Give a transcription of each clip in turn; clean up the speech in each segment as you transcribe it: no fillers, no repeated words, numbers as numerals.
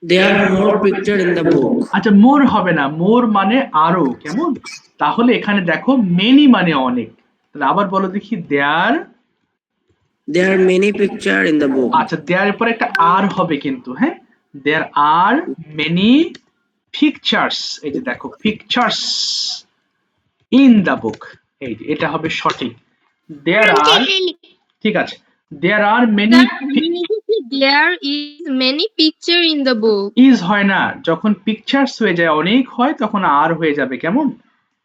There are more pictures in the book. আচ্ছা, মোর হবে না, মোর মানে আরো, কেমন? তাহলে এখানে দেখো মেনি মানে অনেক, তাহলে আবার বলো দেখি, দেয়ার। There are many pictures in the book. আচ্ছা, দেয়ার পরে একটা আর হবে কিন্তু, হ্যাঁ, দেয়ার আর মেনি পিকচার্স, এই যে দেখো পিকচার্স ইন দ্য বুক, এই যে এটা হবে সঠিক। দেয়ার আর, ঠিক আছে, there are many. There is many picture in the book. Is হয় না, যখন পিকচার্স হয়ে যায় অনেক হয় তখন আর হয়ে যাবে, কেমন?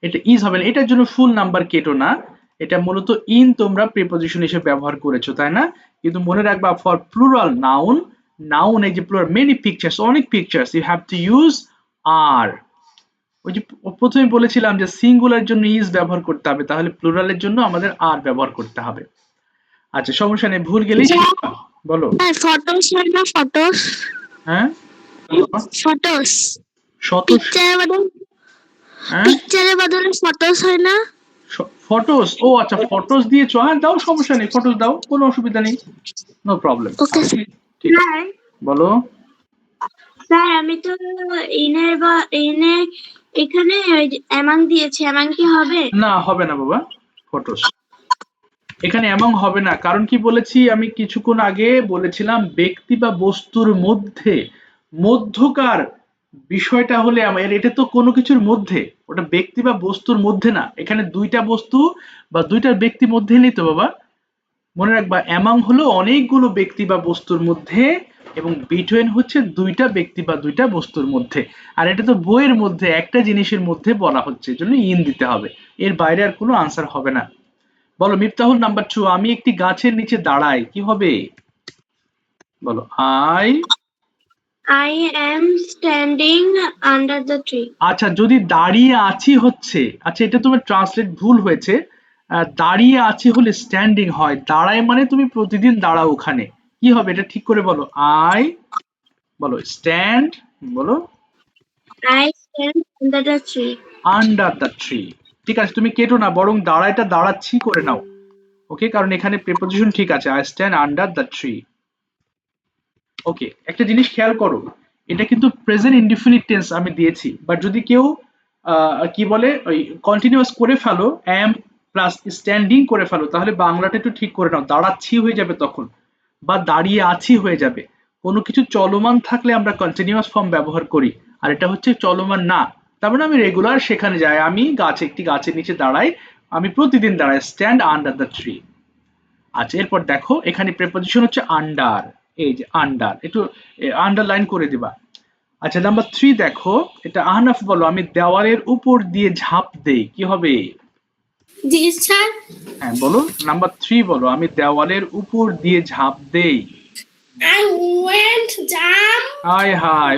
এটা ইজ হবে না, এটার জন্য ফুল নাম্বার কেটো না, এটা মূলত ইন তোমরা প্রিপজিশন হিসেবে ব্যবহার করেছো, তাই না? কিন্তু মনে রাখবা ফর প্লুরাল নাউন, নাউন এই যে প্লুরাল মেনি পিকচার্স, অনেক pictures, you have to use are. ওই যে প্রথমে বলেছিলাম যে সিঙ্গুলার জন্য ইজ ব্যবহার করতে হবে, তাহলে প্লুরালের জন্য আমাদের আর ব্যবহার করতে হবে। আচ্ছা, সমস্যা নেই, ভুল গেলেই শিখবা। বলো। ফটোস হয় না, ফটোস? হ্যাঁ, ফটোস শত, হ্যাঁ, পিকচারের বদলে ফটোস হয় না? ফটোস, ও আচ্ছা, ফটোস দিয়েছো, হ্যাঁ দাও, সমস্যা নেই, ফটোস দাও, কোনো অসুবিধা নেই, নো প্রবলেম। ওকে ঠিক আছে, বলো। স্যার, আমি তো ইনের বা ইনে এখানে অ্যামাং দিয়েছি, অ্যামাং কি হবে? না, হবে না বাবা, ফটোস এখানে এমন হবে না, কারণ কি বলেছি আমি কিছুক্ষণ আগে বলেছিলাম, ব্যক্তি বা বস্তুর মধ্যে, মধ্যকার বিষয়টা হলে আমার, এটা তো কোনো কিছুর মধ্যে, ওটা ব্যক্তি বা বস্তুর মধ্যে না, এখানে দুইটা বস্তু বা দুইটা ব্যক্তির মধ্যে নেই তো বাবা। মনে রাখবা, অ্যামাং হলো অনেকগুলো ব্যক্তি বা বস্তুর মধ্যে, এবং বিটুইন হচ্ছে দুইটা ব্যক্তি বা দুইটা বস্তুর মধ্যে। আর এটা তো বইয়ের মধ্যে একটা জিনিসের মধ্যে বলা হচ্ছে, এজন্য ইন দিতে হবে, এর বাইরে আর কোনো আনসার হবে না। বলো মিফতাহুল নাম্বার 2, আমি একটি গাছের নিচে দাঁড়াই, কি হবে? বলো, I am standing under the tree. আচ্ছা, যদি দাঁড়িয়ে আছি হচ্ছে, আচ্ছা এটা তোমার ট্রান্সলেট ভুল হয়েছে, দাঁড়িয়ে আছি হলে স্ট্যান্ডিং হয়, দাঁড়ায় মানে তুমি প্রতিদিন দাঁড়াও ওখানে, কি হবে এটা ঠিক করে বলো। আই, বলো স্ট্যান্ড, বলো I stand under the tree. Under the tree. ঠিক আছে, তুমি কেটো না, বরং দাঁড়াইটা দাঁড়াচ্ছি করে নাও, ওকে, কারণ এখানে প্রিপোজিশন ঠিক আছে, I stand under the tree. Okay, একটা জিনিস খেয়াল করো, এটা কিন্তু প্রেজেন্ট ইনডিফিনিট টেন্স আমি দিয়েছি, বাট যদি কেউ কি বলে ওই কন্টিনিউয়াস করে ফেলো, অ্যাম প্লাস স্ট্যান্ডিং করে ফেলো, তাহলে বাংলাটা একটু ঠিক করে নাও, দাঁড়াচ্ছি হয়ে যাবে তখন, বা দাঁড়িয়ে আছি হয়ে যাবে। কোনো কিছু চলমান থাকলে আমরা কন্টিনিউয়াস ফর্ম ব্যবহার করি, আর এটা হচ্ছে চলমান না, তার মানে আমি রেগুলার সেখানে যাই, আমি একটি গাছের নিচে দাঁড়াই, আমি প্রতিদিন দাঁড়াই, স্ট্যান্ড আন্ডার দ্য ট্রি। আচ্ছা, এরপর দেখো এখানে প্রেপোজিশন হচ্ছে আন্ডার, এই যে আন্ডার, একটু আন্ডারলাইন করে দিবা। আচ্ছা, নাম্বার 3 দেখো, এটা আহনাফ বলো, আমি দেওয়ালের উপর দিয়ে ঝাঁপ দেই, কি হবে? জি স্যার। হ্যাঁ বলো, নাম্বার 3 বলো, আমি দেওয়ালের উপর দিয়ে ঝাঁপ দেই। I went jump. Hi hi,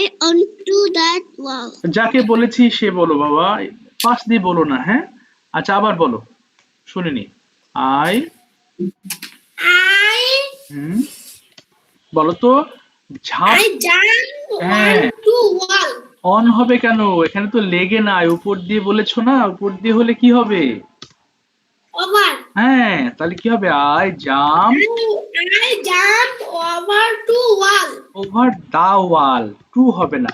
I onto that wall. যাকে বলেছি সে বলো বাবা, পাশ দিয়ে বলো না, হ্যাঁ। আচ্ছা, আবার বলো, শুনিনি। আই, I বলো তো, ঝাঁপ, jump হ্যাঁ, onto wall. অন হবে কেন, এখানে তো লেগে নাই, উপর দিয়ে বলেছো না, উপর দিয়ে হলে কি হবে? Over. হ্যাঁ, তাহলে কি হবে? I jump I jump over to wall. Over the wall, to হবে না,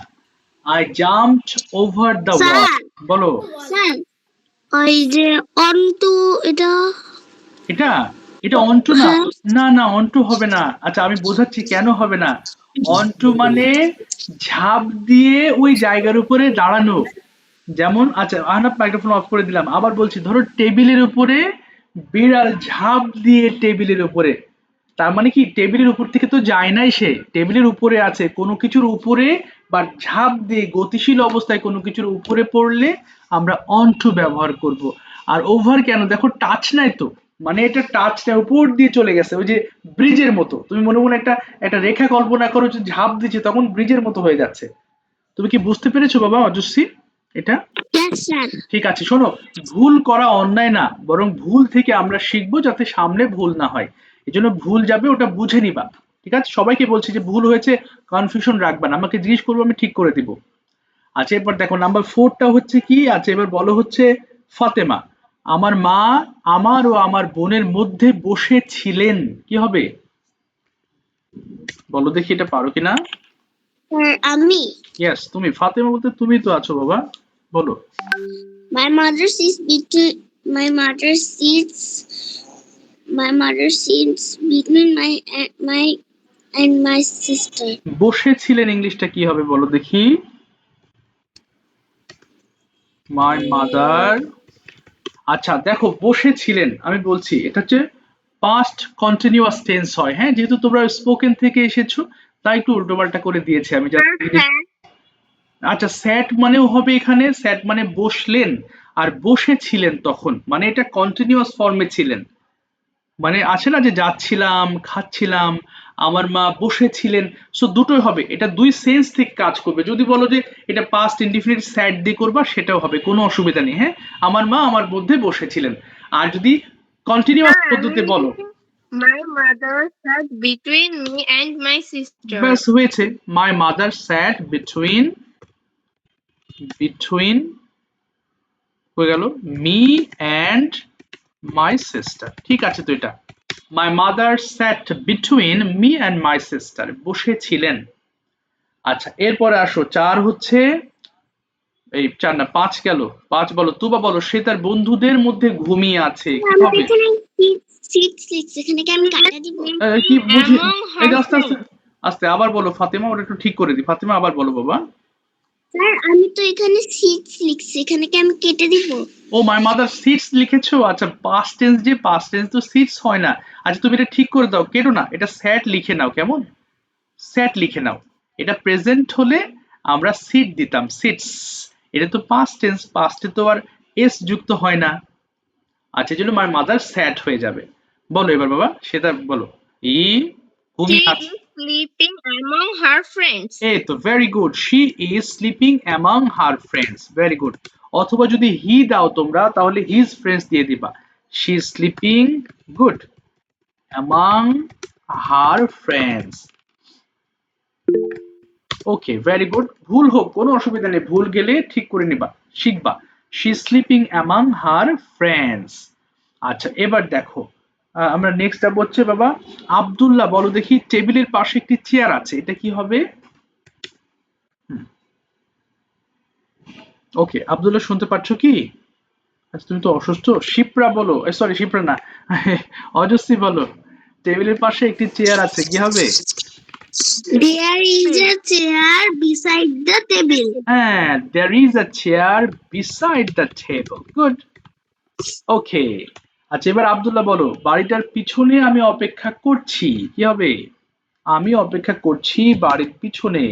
I jumped over the wall. বলো। স্যার, ওই যে onto এটা এটা এটা অনটু না, না না অনটু হবে না। আচ্ছা, আমি বোঝাচ্ছি কেন হবে না। অনটু মানে ঝাঁপ দিয়ে ওই জায়গার উপরে দাঁড়ানো, যেমন, আচ্ছা আহনাফ মাইক্রোফোন অফ করে দিলাম, আবার বলছি, ধরো টেবিলের উপরে বিড়াল ঝাঁপ দিয়ে টেবিলের উপরে, তার মানে কি টেবিলের উপর থেকে তো যায় নাই, সে টেবিলের উপরে আছে, কোনো কিছুর উপরে বা ঝাঁপ দিয়ে গতিশীল অবস্থায় কোনো কিছুর উপরে পড়লে আমরা অনটু ব্যবহার করব। আর ওভার কেন, দেখো টাচ নাই তো, মানে এটা টাচ নাই, উপর দিয়ে চলে গেছে, ওই যে ব্রিজের মতো, তুমি মনে মনে একটা একটা রেখা কল্পনা করো, যে ঝাঁপ দিচ্ছে তখন ব্রিজের মতো হয়ে যাচ্ছে। তুমি কি বুঝতে পেরেছো বাবা অজস্বী এটা? Yes sir. ঠিক আছে, শোনো, ভুল করা অন্যায় না, বরং ভুল থেকে আমরা শিখবো যাতে সামনে ভুল না হয়, এই জন্য ভুল যাবে ওটা বুঝে নিবা। ঠিক আছে, সবাইকে বলছি যে ভুল হয়েছে কনফিউশন রাখবা না, আমাকে জিজ্ঞেস করবো, আমি ঠিক করে দিব। আচ্ছা, এরপর দেখো নাম্বার 4টা হচ্ছে কি, আচ্ছা এবার বলো হচ্ছে ফাতেমা, আমার মা আমার ও আমার বোনের মধ্যে বসে ছিলেন, কি হবে? বলো দেখি এটা পারো কিনা। স্যার আমি ইয়েস, তুমি। ফাতেমা বলতে তুমি তো আছো বাবা, বলো। my mother sits between my mother sits between my sister. বসেছিলেন ইংলিশটা কি হবে বলো দেখি। My mother. আচ্ছা দেখো, বসেছিলেন আমি বলছি এটা হচ্ছে পাস্ট কন্টিনিউয়াস টেন্স হয়, হ্যাঁ, যেহেতু তোমরা স্পোকেন থেকে এসেছো তাই একটু উল্টোপাল্টা করে দিয়েছে আমি স্যার জাস্ট। হ্যাঁ আচ্ছা, স্যাট মানেও হবে এখানে, স্যাট মানে বসলেন, আর বসেছিলেন তখন মানে এটা কন্টিনিউয়াস ফর্মে ছিলেন। মানে আছে না যে যাচ্ছিলাম, খাচ্ছিলাম, আমার মা বসেছিলেন, সো দুটোই হবে, এটা দুই সেন্স থেকে কাজ করবে। যদি বলো যে এটা পাস্ট ইনডিফিনিট স্যাট দিয়ে করবা সেটাও হবে, কোনো অসুবিধা নেই, হ্যাঁ, আমার মা আমার মধ্যে বসেছিলেন। আর যদি কন্টিনিউয়াস স্যার আমি পদ্ধতিতে বলো, লিখেছি my mother sat between me and my sister. ব্যাস হয়েছে। My mother sat between, between হয়ে গেল মি অ্যান্ড মাই সিস্টার, ঠিক আছে তো এটা। My mother sat between me and my sister, বসেছিলেন। আচ্ছা এরপরে আসো, 4 হচ্ছে, এই 4 না 5 গেল। 5 বলো, তুবা বলো, সে তার বন্ধুদের মধ্যে ঘুমিয়ে আছে, কি আমি তো হবে? এখানে সিক্স লিখছি, এখানে কি আমি কাটা দিব? কি বুঝি, Among এই her যে আস্তে আস্তে friends. আস্তে আবার বলো ফাতেমা, ওটা একটু ঠিক করে দি। ফাতেমা আবার বলো বাবা। স্যার আমি তো এখানে সিক্স লিখছি, এখানে কি আমি কেটে দিব? ও মাই মাদার সিটস লিখেছো, আচ্ছা পাস্ট টেন্স, যে পাস্ট টেন্স তো সিটস হয় না। আচ্ছা তুমি এটা ঠিক করে দাও, কেটো না, এটা স্যাট লিখে নাও, কেমন, স্যাট লিখে নাও। এটা প্রেজেন্ট হলে আমরা সিট দিতাম, সিটস। এটা তো পাস্ট টেন্স, পাস্টে তো আর এস যুক্ত হয় না। আচ্ছা এই জন্য মাই মাদার স্যাট হয়ে যাবে। বলো এবার বাবা, সেটা বলো। ই She ঘুমিয়ে আছে, is sleeping among her friends. এই তো very good, she is sleeping among her friends, very good. অথবা যদি হি দাও তোমরা তাহলে হিজ ফ্রেন্ডস দিয়ে দিবা, she is sleeping, good, among her friends. Okay very good, ভুল হোক কোনো অসুবিধা নেই, ভুল গেলে ঠিক করে নিবা, শিখবা। She sleeping among her friends. আচ্ছা এবার দেখো, আমরা নেক্সট যাবো হচ্ছে বাবা, আব্দুল্লাহ বলো দেখি, টেবিলের পাশে একটি চেয়ার আছে, এটা কি হবে? ওকে আব্দুল্লাহ শুনতে পাচ্ছ কি? আচ্ছা তুমি তো অসুস্থ। শিপ্রা বলো, সরি শিপ্রা না, অজস্বী বলো, টেবিলের পাশে একটি চেয়ার আছে, কি হবে? There is a chair beside the table. হ্যাঁ, there is a chair beside the table, গুড। ওকে আচ্ছা এবার আব্দুল্লাহ বলো, বাড়িটার পিছনে আমি অপেক্ষা করছি, কি হবে? আমি অপেক্ষা করছি বাড়ির পিছনে।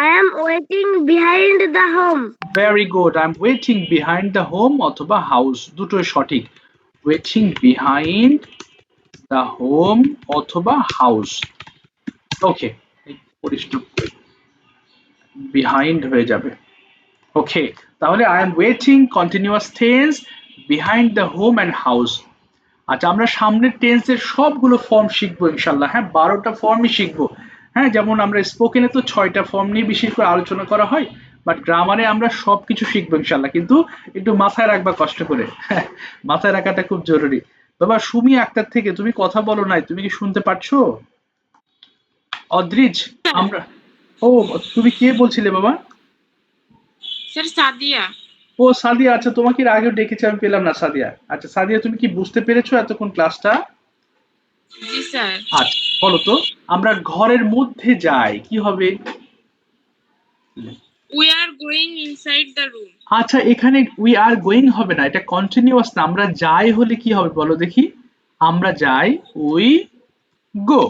I am waiting behind the home. Very good, I am waiting behind the home অথবা হাউস, দুটোই সঠিক। ওয়েটিং বিহাইন্ড দ্য হোম অথবা হাউস। ওকে, পরিষ্কার বিহাইন্ড হয়ে যাবে। ওকে তাহলে I am waiting continuous tense behind the home and house. আচ্ছা আমরা সামনের টেন্সের সবগুলো ফর্ম শিখবো ইনশাল্লাহ, হ্যাঁ 12টা ফর্মই শিখবো। হ্যাঁ যেমন আমরা স্পোকেনে তো 6টা ফর্ম নিয়ে বিশেষ করে আলোচনা করা হয়, বাট গ্রামারে আমরা সবকিছু শিখবো ইনশাল্লাহ, কিন্তু একটু মাথায় রাখবা কষ্ট করে, হ্যাঁ, মাথায় রাখাটা খুব জরুরি। বাবা সুমি আক্তার থেকে তুমি কথা বলো নাই, তুমি কি শুনতে পাচ্ছো? অদ্রিজ, আমরা, ও তুমি কে বলছিলে বাবা? স্যার সাদিয়া। ও সাদিয়া, আচ্ছা তোমাকে এর আগেও ডেকেছি, আমি পেলাম না সাদিয়া। আচ্ছা সাদিয়া তুমি কি বুঝতে পেরেছো এতক্ষণ ক্লাসটা? জি স্যার। আচ্ছা বলো তো, আমরা ঘরের মধ্যে যাই, কি হবে? We are going inside the room. আচ্ছা এখানে উই আর গোয়িং হবে না, এটা কন্টিনিউয়াস না, আমরা যাই হলে কি হবে বলো দেখি। আমরা যাই, উই গো,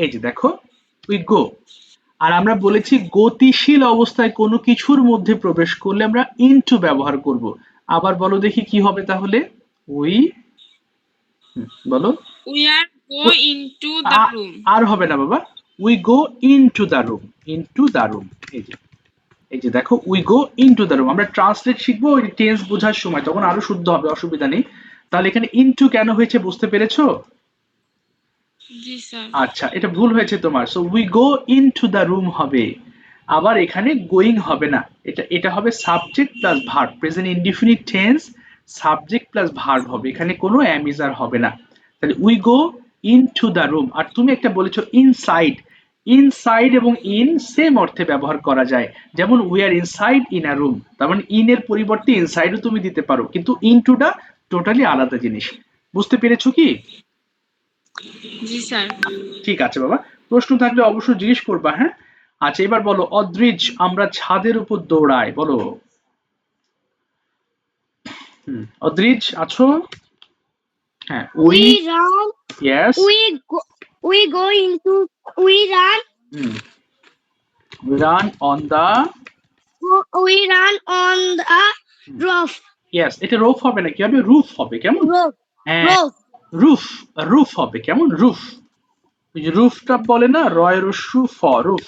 এই যে দেখো, উই গো। আর আমরা বলেছি গতিশীল অবস্থায় কোনো কিছুর মধ্যে প্রবেশ করলে আমরা ইনটু ব্যবহার করব। আবার বলো দেখি কি হবে তাহলে। উই, বলো। We are go into the room. আর হবে না বাবা, we go into the room, into the room, এই যে, এই যে দেখো we go into the room. আমরা ট্রান্সলেট শিখবো ওই টেন্স বোঝার সময়, তখন আরো শুদ্ধ হবে, অসুবিধা নেই। তাহলে এখানে ইনটু কেন হয়েছে বুঝতে পেরেছো? জি স্যার। আচ্ছা এটা ভুল হয়েছে তোমার, so we go into the room হবে। আবার এখানে গোয়িং হবে না, এটা হবে subject plus verb, present indefinite tense, subject plus verb হবে, এখানে কোনো অ্যামিজার হবে না। তাহলে we go into the room. আর তুমি একটা বলেছো ইনসাইড। ইনসাইড এবং ইন সেম অর্থে ব্যবহার করা যায়, যেমন we are inside in a room, তার মানে ইন এর পরিবর্তে ইনসাইডও তুমি দিতে পারো, কিন্তু ইনটুটা টোটালি আলাদা জিনিস। বুঝতে পেরেছো কি? জি স্যার। ঠিক আছে বাবা, প্রশ্ন থাকলে অবশ্যই জিজ্ঞেস করবা। হ্যাঁ, আচ্ছা এবার বলো, অদ্রিজ আমরা ছাদের উপর দৌড়াই, বলো। অদ্রিজ আছো? হ্যাঁ, we, We run. Yes, We go into. We run. Run on the, We run on the roof. Yes, এটা রোফ হবে না, কি হবে? রুফ হবে, কেমন? Roof. হ্যাঁ, Roof. রুফ, রুফ হবে, কেমন? রুফ, ওই যে রুফটা বলে না, রয় রস্যু ফ, রুফ।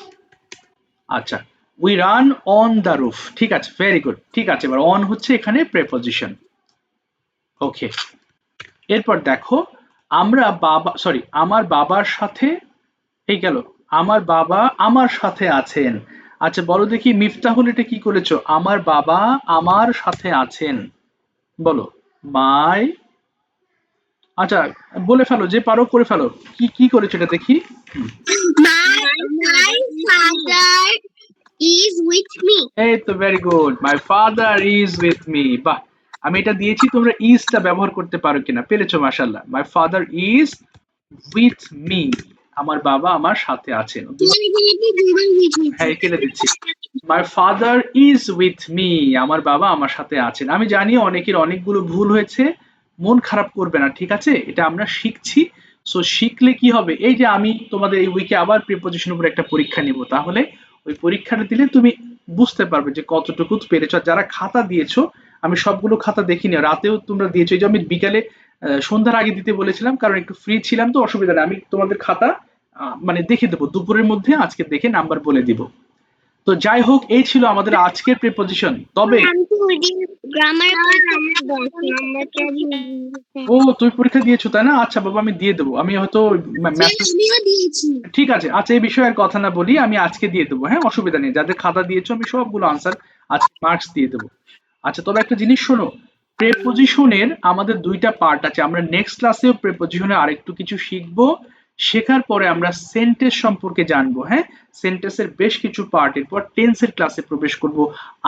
আচ্ছা, we run on the roof, ঠিক আছে, ভেরি গুড। ঠিক আছে, এবার অন হচ্ছে এখানে প্রেপোজিশন। ওকে, এরপর দেখো, আমার বাবার সাথে, এই গেল, আমার বাবা আমার সাথে আছেন। আচ্ছা বলো দেখি মিফতাহুল, এটা কি করেছো? আমার বাবা আমার সাথে আছেন, বলো। মাই, আচ্ছা বলে ফেলো, যে পারো করে ফেলো, কি কি করেছো এটা দেখি। My father is with me. এই তো very good, my father is with me. বাহ, আমি এটা দিয়েছি, তোমরা ইজটা ব্যবহার করতে পারো কিনা, পেরেছো, মাশাআল্লাহ। My father is with me, আমার বাবা আমার সাথে আছেন। হ্যাঁ, কেটে দিচ্ছি। My father is with me, আমার বাবা আমার সাথে আছেন। আমি জানি অনেকের অনেকগুলো ভুল হয়েছে, মন খারাপ করবে না, ঠিক আছে, এটা আমরা শিখছি। সো শিখলে কি হবে, এই যে আমি তোমাদের এই উইকে আবার প্রিপোজিশনের উপর একটা পরীক্ষা নিব, তাহলে ওই পরীক্ষাটা দিলে তুমি বুঝতে পারবে যে কতটুকু পেরেছো। আর যারা খাতা দিয়েছো, আমি সবগুলো খাতা দেখিনি, রাতেও তোমরা দিয়েছো, এই যে আমি বিকালে সন্ধ্যার আগে দিতে বলেছিলাম, কারণ একটু ফ্রি ছিলাম, তো অসুবিধা নেই, আমি তোমাদের খাতা মানে দেখে দেবো দুপুরের মধ্যে, আজকে দেখে নাম্বার বলে দিব। তো যাই হোক, এই ছিল আমাদের আজকের প্রিপোজিশন। তবে আমি তো ওই দিন গ্রামার ও, তুমি পরীক্ষা দিয়েছো তাই না? আচ্ছা বাবা, আমি দিয়ে দেবো, আমি হয়তো আমিও দিয়েছি। ঠিক আছে। আচ্ছা, এই বিষয়ে আর কথা না বলি, আমি আজকে দিয়ে দেবো, হ্যাঁ, অসুবিধা নেই। যাদের খাতা দিয়েছো আমি সবগুলো আনসার আজকে মার্কস দিয়ে দেবো। আচ্ছা, তবে একটা জিনিস শোনো, প্রেপোজিশনের আমাদের দুইটা পার্ট আছে, আমরা নেক্সট ক্লাসেও প্রেপোজিশনে আরেকটু কিছু শিখবো। শেখার পরে আমরা সেন্টেন্স সম্পর্কে জানবো। হ্যাঁ, সেন্টেন্সের বেশ কিছু পার্ট, এরপর টেন্সের ক্লাসে প্রবেশ করব,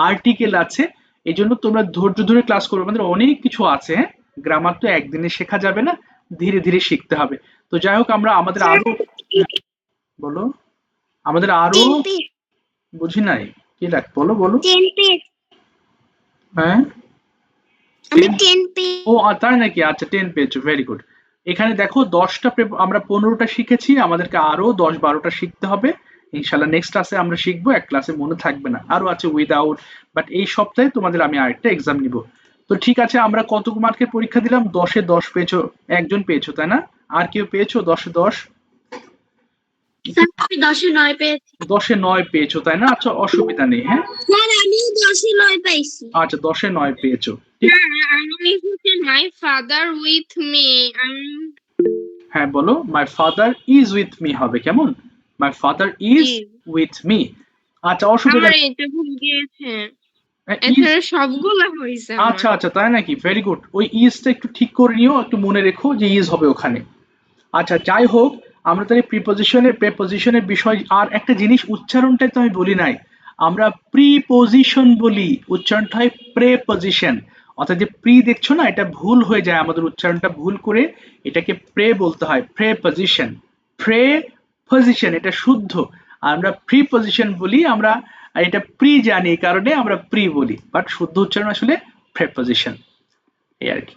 আর্টিকেল আছে। এই জন্য তোমরা ধৈর্য ধরে ক্লাস করবে, আমাদের অনেক কিছু আছে। হ্যাঁ, গ্রামার তো একদিনে শেখা যাবে না, ধীরে ধীরে শিখতে হবে। তো যাই হোক, আমরা আমাদের আরো, বলো, আমাদের আরো, বুঝি নাই, কি লাগ, বলো বলো। 10 পেজ। হ্যাঁ, আমি 10 পেজ। ও তাই নাকি? আচ্ছা, 10 পেয়েছো, ভেরি গুড। এখানে দেখো 10টা, আমরা 15টা শিখেছি, আমাদেরকে আরো 10-12টা শিখতে হবে। ইনশাল্লাহ নেক্সট ক্লাসে আমরা শিখবো, এক ক্লাসে মনে থাকবে না, আরো আছে উইদাউট। বাট এই সপ্তাহে তোমাদের আমি আরেকটা এক্সাম নিব। তো ঠিক আছে, আমরা কত মার্কের পরীক্ষা দিলাম? 10-এ 10 পেয়েছো, একজন পেয়েছো তাই না? আর কেউ পেয়েছো 10-এ 10? আমি 10-এ 9 পেয়েছি। 10-এ 9 পেয়েছো তাই না? আচ্ছা, অসুবিধা নেই। হ্যাঁ, স্যার আমিও 10-এ 9 পাইছি। আচ্ছা, 10-এ 9 পেয়েছো, ঠিক। আমি লিখেছি মাই ফাদার উইথ মি। হ্যাঁ বলো, my father is with me হবে, কেমন? My father is Is। With me. আচ্ছা, অসুবিধা আমার নেই। এটা ভুল গিয়েছে, is- এছাড়া সবগুলো হয়েছে আমার। আচ্ছা আচ্ছা, তাই নাকি? Very good. ওই ইজটা একটু ঠিক করে নিও, একটু মনে রেখো যে ইজ হবে ওখানে। আচ্ছা, যাই হোক, আমরা তাহলে প্রিপোজিশনের বিষয়। আর একটা জিনিস, উচ্চারণটাই তো আমি বলি নাই, আমরা প্রিপোজিশন বলি, উচ্চারণটা হয় প্রেপোজিশন। অর্থাৎ যে প্রি দেখছো না, এটা ভুল হয়ে যায়, আমাদের উচ্চারণটা ভুল করে এটাকে প্রে বলতে হয়, প্রেপোজিশন। প্রেপোজিশন এটা শুদ্ধ, আমরা প্রিপোজিশন বলি, আমরা এটা প্রি জানি, এই কারণে আমরা প্রি বলি, বাট শুদ্ধ উচ্চারণ আসলে প্রেপোজিশন, এই আর কি।